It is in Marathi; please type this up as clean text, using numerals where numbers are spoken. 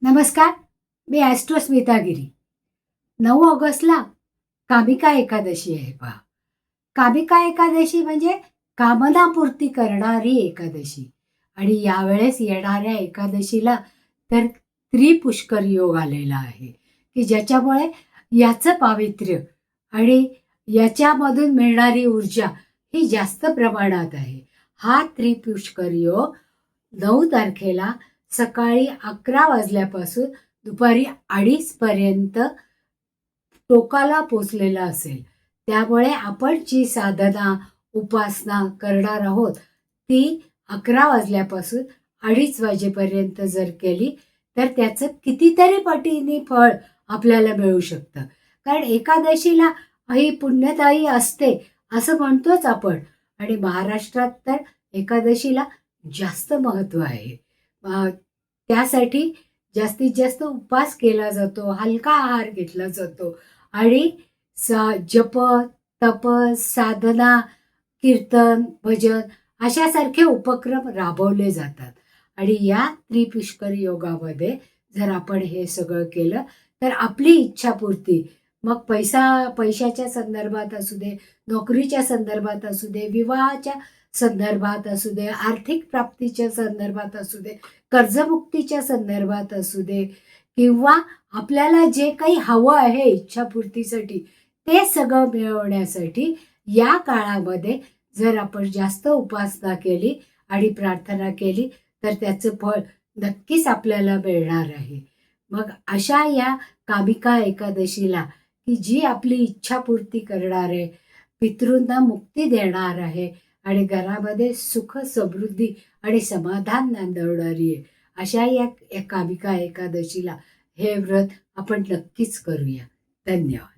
नमस्कार, मी ॲस्ट्रो स्मितागिरी. 9 ऑगस्टला कामिका एकादशी आहे पहा. कामिका एकादशी म्हणजे कामनापूर्ती करणारी एकादशी. आणि यावेळेस येणाऱ्या एकादशीला तर त्रिपुष्कर योग आलेला आहे, की ज्याच्यामुळे याचं पावित्र्य आणि याच्यामधून मिळणारी ऊर्जा ही जास्त प्रमाणात आहे. हा त्रिपुष्कर योग 9 तारखेला सकाळी 11 वाजल्यापासून दुपारी 2:30 पर्यंत टोकाला पोचलेला असेल. त्यामुळे आपण जी साधना, उपासना करणार आहोत ती 11 वाजल्यापासून 2:30 वाजेपर्यंत जर केली तर त्याचं कितीतरी पटीने फळ आपल्याला मिळू शकतं. कारण एकादशीला ही पुण्यदायी असते असं म्हणतोच आपण. आणि महाराष्ट्रात तर एकादशीला जास्त महत्त्व आहे. त्यासाठी जास्तीत जास्त उपवास केला जातो, हलका आहार घेतला जातो आणि जप, तप, साधना, कीर्तन, भजन अशासारखे उपक्रम राबवले जातात. आणि या त्रिपुष्कर योगामध्ये जर आपण हे सगळं केलं तर आपली इच्छापूर्ती, मग पैशाच्या संदर्भात असू दे, नोकरीच्या संदर्भात असू दे, विवाहाच्या संदर्भात असू दे, आर्थिक प्राप्तीच्या संदर्भात असू दे, कर्जमुक्तीच्या संदर्भात असू दे, किंवा आपल्याला जे काही हवं आहे इच्छापूर्तीसाठी ते सगळं मिळवण्यासाठी या काळामध्ये जर आपण जास्त उपासना केली आणि प्रार्थना केली तर त्याचं फळ नक्कीच आपल्याला मिळणार आहे. मग अशा या कामिका एकादशीला, की जी आपली इच्छापूर्ती करणार आहे, पितृंना मुक्ती देणार आहे आणि घरामध्ये सुख, समृद्धी आणि समाधान नांदवणारी आहे, अशा या कामिका एकादशीला हे व्रत आपण नक्कीच करूया. धन्यवाद.